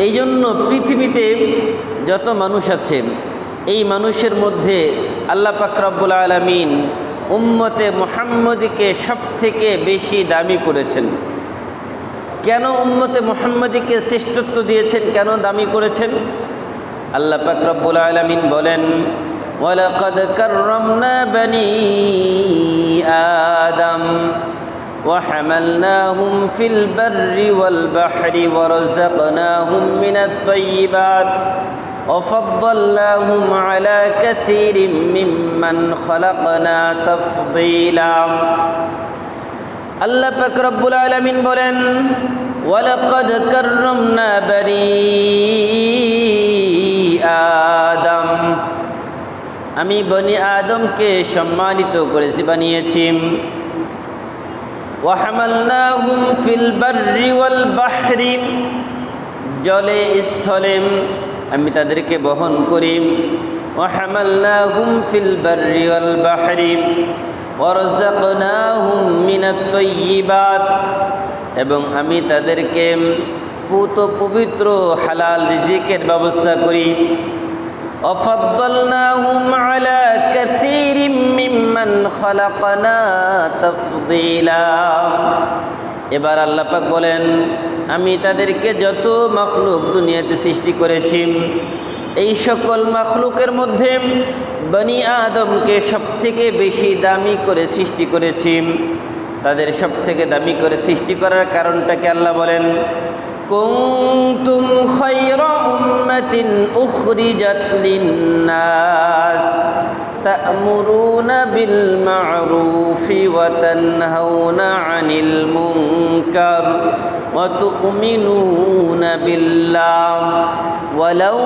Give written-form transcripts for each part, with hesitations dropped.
এই জন্য পৃথিবীতে যত মানুষ আছে এই মানুষের মধ্যে আল্লাহ পাক রব্বুল আলামিন উম্মতে মুহাম্মদীকে সবথেকে বেশি দামি করেছেন। কেন উম্মতে মুহাম্মদীকে শ্রেষ্ঠত্ব দিয়েছেন, কেন দামি করেছেন? আল্লাহ পাক রব্বুল আলামিন বলেন, ওয়ালাকাদ কাররামনা বনি আদম وحملناهم في البر والبحر ورزقناهم من الطيبات وفضلناهم على كثير ممن خلقنا تفضيلا আল্লাহ পাক রব্বুল আলামিন বলেন, ওয়ালাকাদ কাররামনা বনি আদম, আমি বনি আদমকে সম্মানিত করেছি, বানিয়েছি। ওয়াহামালনাহুম ফিল বাররি ওয়াল বাহরি, জলে স্থলে আমি তাদেরকে বহন করি। ওয়াহামালনাহুম ফিল বাররি ওয়াল বাহরি ওয়ারযাকনাহুম মিনাত তাইয়্যিবাত, এবং আমি তাদেরকে পুত পবিত্র হালাল রিজিকের ব্যবস্থা করি। وفضلناهم على كثير ممن خلقنا تفضيلا, এবার আল্লাহ পাক বলেন, আমি তাদেরকে যত মাখলুক দুনিয়াতে সৃষ্টি করেছি এই সকল মাখলুকের মধ্যে বনি আদমকে সবথেকে বেশি দামি করে সৃষ্টি করেছি। তাদের সবথেকে দামি করে সৃষ্টি করার কারণটাকে আল্লাহ বলেন, কুনতুম খায়রা উম্মাতিন উখরিজাত লিন-নাস তা'মুরুনা বিল মা'রুফি ওয়া তানহাউনা 'আনিল মুনকার ওয়া তু'মিনুনা বিল্লাহ ওয়ালাউ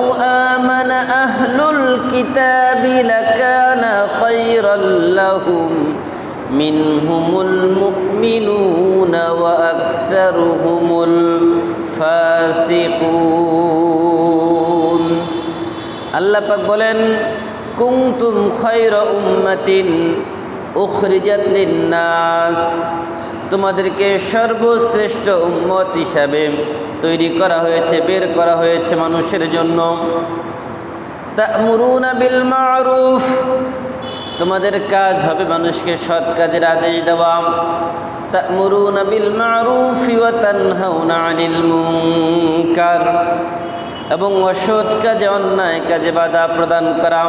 আমানা আহলুল কিতাবি লাকানা খায়রাল লাহুম মিনহুমুল মুমিনুনা ওয়া আকসারুহুমুল ফাসিকুন। আল্লাহ পাক বলেন, কুনতুম খায়রা উম্মাতিন উখরিজাত লিন-নাস, তোমাদেরকে সর্বশ্রেষ্ঠ উম্মত হিসাবে তৈরি করা হয়েছে, বের করা হয়েছে মানুষের জন্য। তা'মুরুনা বিল মা'রুফ, তোমাদের কাজ হবে মানুষকে সৎ কাজের আদেশ দেওয়া। তা'মুরুনা বিল মা'রুফি ওয়া তানহাউনা 'আনিল মুনকার, এবং অসৎ কাজে অন্যায় কাজে বাধা প্রদান করা।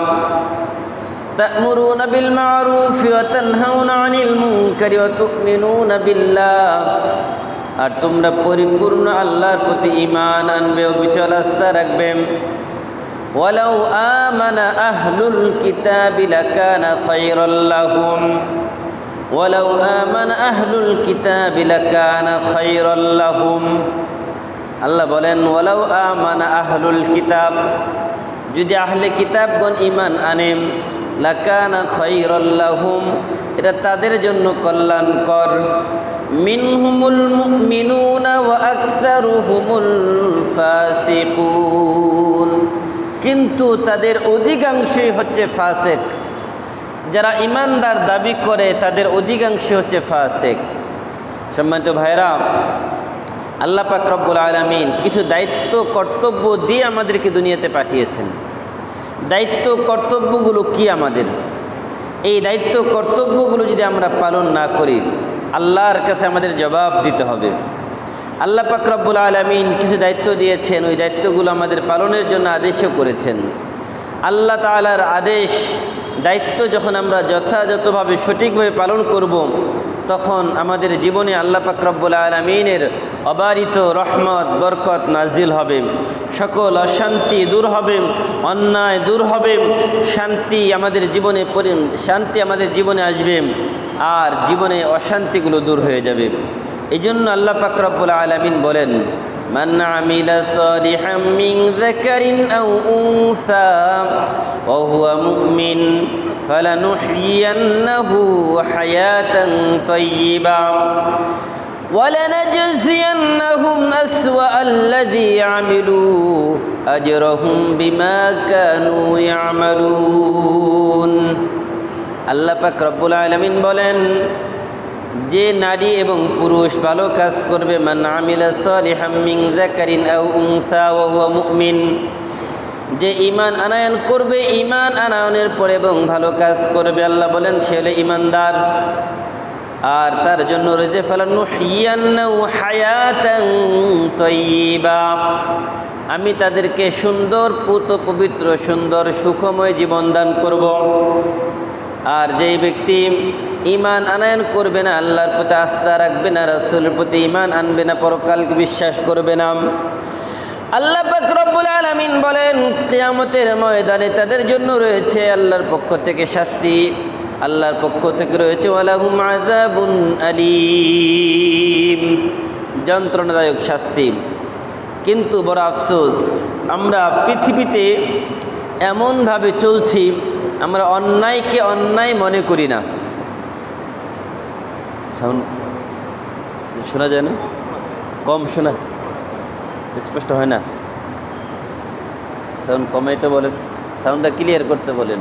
তা'মুরুনা বিল মা'রুফি ওয়া তানহাউনা 'আনিল মুনকারি ওয়া তু'মিনুনা বিল্লাহ, আর তোমরা পরিপূর্ণ আল্লাহর প্রতি ঈমান আনবে, অবিচল আস্থা রাখবে। ওয়ালাউ আমানা আহলুল কিতাবি লাকানা খায়রাল লাহুম, ওয়ালাউ আমানা আহলুল কিতাবি লাকানা খায়রাল লাহুম। আল্লাহ বলেন, ওয়ালাউ আমানা আহলুল কিতাব, যদি আহলে কিতাবগণ ঈমান আনে, লাকানা খায়রাল লাহুম, এটা তাদের জন্য কল্যাণকর। মিনহুমুল মুমিনুনা ওয়া আকসারুহুমুল ফাসিকুন, কিন্তু তাদের অধিকাংশই হচ্ছে ফাসেক। যারা ইমানদার দাবি করে তাদের অধিকাংশ হচ্ছে ফাসেক। সম্মানিত ভাইরা, আল্লাহ পাক রব্বুল আলামিন কিছু দায়িত্ব কর্তব্য দিয়ে আমাদেরকে দুনিয়াতে পাঠিয়েছেন। দায়িত্ব কর্তব্যগুলো কি আমাদের? এই দায়িত্ব কর্তব্যগুলো যদি আমরা পালন না করি, আল্লাহর কাছে আমাদের জবাব দিতে হবে। আল্লাহ পাক রব্বুল আলামিন কিছু দায়িত্ব দিয়েছেন, ওই দায়িত্বগুলো আমাদের পালনের জন্য আদেশও করেছেন। আল্লাহ তাআলার আদেশ দায়িত্ব যখন আমরা যথাযথভাবে সঠিকভাবে পালন করব, তখন আমাদের জীবনে আল্লাহ পাক রব্বুল আলামিনের অবারিত রহমত বরকত নাজিল হবে, সকল অশান্তি দূর হবে, অন্যায় দূর হবে, শান্তি আমাদের জীবনে আসবে, আর জীবনে অশান্তিগুলো দূর হয়ে যাবে। এই জন্য আল্লাহ পাক রব্বুল আলামিন বলেন, মান আমিলা সালিহাম মিন যাকারিন আও উনসা ওয়া হুয়া মুমিন ফালানুহইয়ান্নাহু হায়াতান তাইয়্যিবা ওয়ালানাজজিয়ান্নাহুম আসওয়াআল্লাযী আমিলু আজরাহুম বিমা কানু ইয়ামালুন। আল্লাহ পাক রব্বুল আলামিন বলেন, যে নারী এবং পুরুষ ভালো কাজ করবে, মান আমিলা সালিহাম মিন যাকারিন আও উনসা ওয়া হুয়া মুমিন, যে ঈমান আনয়ন করবে, ঈমান আনয়নের পরে এবং ভালো কাজ করবে, আল্লাহ বলেন সে হলো ঈমানদার। আর তার জন্য রয়েছে ফালানুহিয়ান্নাহু হায়াতান তাইয়্যিবা, আমি তাদেরকে সুন্দর পুত পবিত্র সুন্দর সুখময় জীবন দান করব। আর যেই ব্যক্তি ঈমান আনয়ন করবে না, আল্লাহর প্রতি আস্থা রাখবে না, রাসূলের প্রতি ঈমান আনবে না, পরকালকে বিশ্বাস করবে না, আল্লাহ পাক রব্বুল আলামিন বলেন কিয়ামতের ময়দানে তাদের জন্য রয়েছে আল্লাহর পক্ষ থেকে শাস্তি, আল্লাহর পক্ষ থেকে রয়েছে ওয়ালাহুম আযাবুন আলীম, যন্ত্রণাদায়ক শাস্তি। কিন্তু বড় আফসোস, আমরা পৃথিবীতে এমনভাবে চলছি, আমরা অন্যায়কে অন্যায় মনে করি না। সাউন্ড শোনা যায় না? কম শোনা, স্পষ্ট হয় না? সাউন্ড কমাইতে বলেন, সাউন্ডটা ক্লিয়ার করতে বলেন।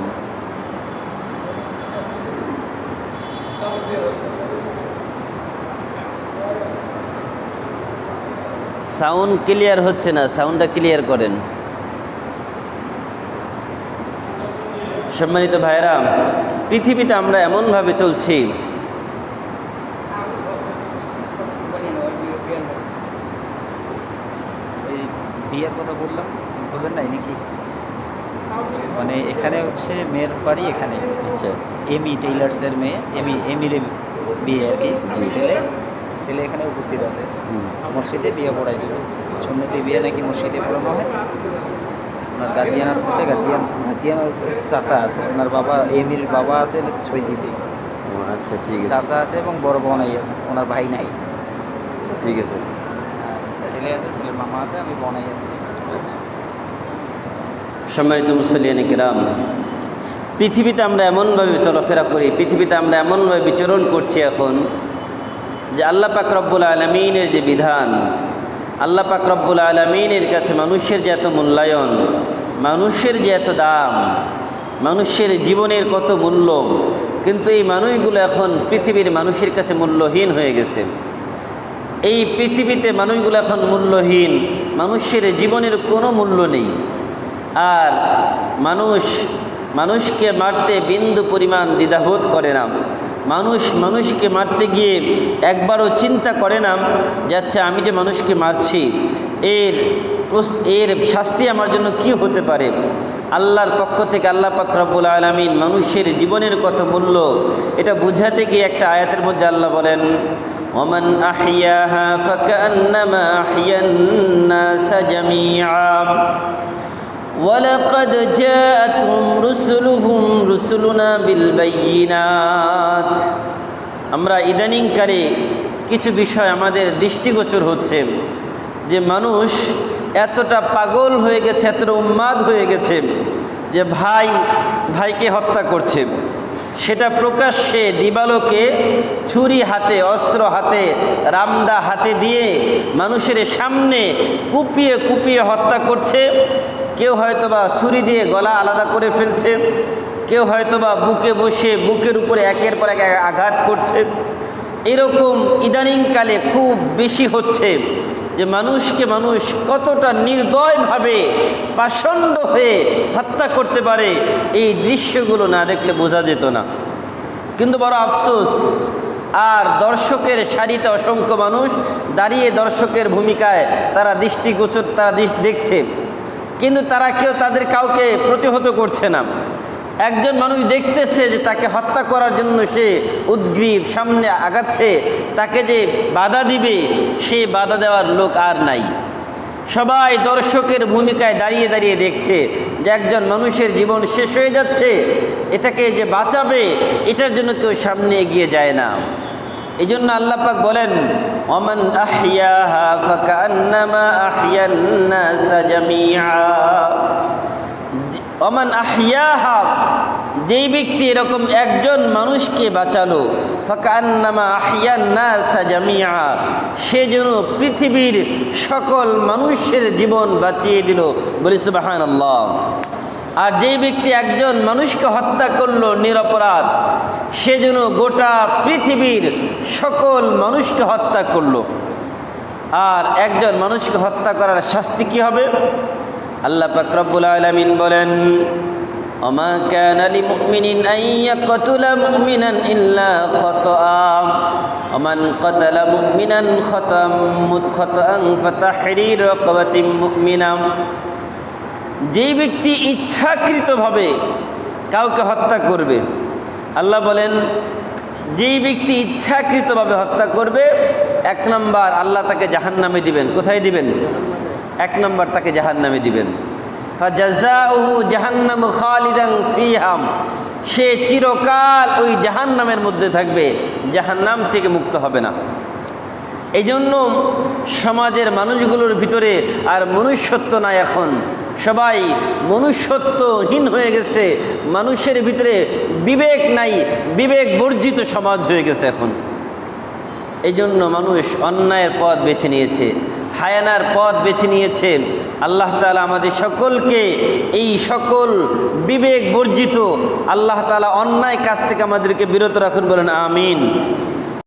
সাউন্ড ক্লিয়ার হচ্ছে না, সাউন্ডটা ক্লিয়ার করেন। সম্মানিত ভাইরা, পৃথিবীতে আমরা এমনভাবে চলছি, বিয়ের কথা বললাম, বোঝেন নাই নাকি? মানে এখানে হচ্ছে মেয়ের বাড়ি এখানে, আচ্ছা, এমি টেইলার্সের মেয়ে, এমির বিয়ে আর কি। ছেলে এখানে উপস্থিত আছে, মসজিদে বিয়ে পড়াই দেবে। সুন্নতি বিয়ে নাকি মসজিদে পড়ানো হয়। ওনার গার্জিয়ান আসতেছে, গার্জিয়ান চাচা আছে, ওনার বাবা এমির বাবা আছে সৈদিতে। আচ্ছা ঠিক আছে, চাচা আছে এবং বড় বোনাই আছে, ওনার ভাই নাই। ঠিক আছে, ছেলে আছে, ছেলের মামা আছে, আমি বোনাই আছি। আচ্ছা। সম্মানিত মুসল্লিয়ানে কিরাম, পৃথিবীতে আমরা এমনভাবে চলাফেরা করি, পৃথিবীতে আমরা এমনভাবে বিচরণ করছি এখন, যে আল্লাহ পাক রব্বুল আলামিনের যে বিধান, আল্লাহ পাক রব্বুল আলামিনের কাছে মানুষের যে এত মূল্যায়ন, মানুষের যে এত দাম, মানুষের জীবনের কত মূল্য, কিন্তু এই মানুষগুলো এখন পৃথিবীর মানুষের কাছে মূল্যহীন হয়ে গেছে। এই পৃথিবীতে মানুষগুলো এখন মূল্যহীন, মানুষের জীবনের কোনো মূল্য নেই। আর মানুষকে মারতে বিন্দু পরিমাণ দ্বিধাবোধ করে না। মানুষকে মারতে গিয়ে একবারও চিন্তা করে না যে আচ্ছা আমি যে মানুষকে মারছি, এর শাস্তি আমার জন্য কি হতে পারে। আল্লাহর পক্ষ থেকে আল্লাহ পাক রব্বুল আলামিন মানুষের জীবনের কত মূল্য এটা বুঝাতে গিয়ে একটা আয়াতের মধ্যে আল্লাহ বলেন, ওমান আহইয়াহা ফাকান্নামা আহইয়ান নাস জামিআ ওয়ালাকাদ জাআতুহুম রুসুলুনা বিল বাইয়িনাত। আমরা ইদানিংকালে কিছু বিষয় আমাদের দৃষ্টিগোচর হচ্ছে যে মানুষ এতটা পাগল হয়ে গেছে, এতটা উন্মাদ হয়ে গেছে যে ভাইকে হত্যা করছে, সেটা প্রকাশ্যে দিবালোকে ছুরি হাতে, অস্ত্র হাতে, রামদা হাতে দিয়ে মানুষের সামনে কুপিয়ে কুপিয়ে হত্যা করছে। কেউ হয়তোবা ছুরি দিয়ে গলা আলাদা করে ফেলছে, কেউ হয়তোবা বুকে বসে বুকের উপরে একের পর এক আঘাত করছে। এরকম ইদানিংকালে খুব বেশি হচ্ছে যে মানুষকে মানুষ কতটা নির্দয়ভাবে পাষণ্ড হয়ে হত্যা করতে পারে, এই দৃশ্যগুলো না দেখলে বোঝা যেত না। কিন্তু বড় আফসোস, আর দর্শকের সারিতে অসংখ্য মানুষ দাঁড়িয়ে দর্শকের ভূমিকায় তারা দৃষ্টিগোচর, তারা দেখছে, কিন্তু তারা কেউ তাদের কাউকে প্রতিহত করছে না। একজন মানুষ দেখতেছে যে তাকে হত্যা করার জন্য সে উদ্গ্রীব, সামনে আগাচ্ছে, তাকে যে বাধা দিবে সে বাধা দেওয়ার লোক আর নাই। সবাই দর্শকের ভূমিকায় দাঁড়িয়ে দাঁড়িয়ে দেখছে যে একজন মানুষের জীবন শেষ হয়ে যাচ্ছে, এটাকে যে বাঁচাবে এটার জন্য কেউ সামনে এগিয়ে যায় না। এই জন্য আল্লাহ পাক বলেন, ওমান আহইয়াহা ফাকান্নামা আহইয়ান নাস জামিআ। ওমান আহইয়াহা, যেই ব্যক্তি এরকম একজন মানুষকে বাঁচালো, ফাকান্নামা আহইয়ান নাস জামিআ, সে যেন পৃথিবীর সকল মানুষের জীবন বাঁচিয়ে দিল। বলি সুবহানাল্লাহ। আর যেই ব্যক্তি একজন মানুষকে হত্যা করলো নিরপরাধ, সে যেন গোটা পৃথিবীর সকল মানুষকে হত্যা করলো। আর একজন মানুষকে হত্যা করার শাস্তি কি হবে? আল্লাহ পাক রব্বুল আলামিন বলেন, ওমা কানা লিমুমিনিন আন ইয়াকতুলা মুমিনান ইল্লা খাতাআ ওমান কাতালা মুমিনান খাতাআন ফাতাহরিরু রাকাবাতিন মুমিনা। যেই ব্যক্তি ইচ্ছাকৃতভাবে কাউকে হত্যা করবে, আল্লাহ বলেন যেই ব্যক্তি ইচ্ছাকৃতভাবে হত্যা করবে, 1 নম্বর আল্লাহ তাকে জাহান্নামে দিবেন। কোথায় দিবেন? 1 নম্বর তাকে জাহান্নামে দিবেন। ফাজাযাউহু জাহান্নামু খালিদান ফিহা, সে চিরকাল ওই জাহান্নামের মধ্যে থাকবে, জাহান্নাম থেকে মুক্ত হবে না। এই জন্য সমাজের মানুষগুলোর ভিতরে আর মনুষ্যত্ব নাই। এখন সবাই মনুষ্যত্বহীন হয়ে গেছে, মানুষের ভিতরে বিবেক নাই, বিবেক বর্জিত সমাজ হয়ে গেছে এখন। এই জন্য মানুষ অন্যায়ের পথ বেছে নিয়েছে, হায়ানার পথ বেছে নিয়েছে। আল্লাহ তাআলা আমাদের সকলকে এই সকল বিবেক বর্জিত, আল্লাহ তাআলা অন্যায় কাজ থেকে আমাদেরকে বিরত রাখুন, বলেন আমিন।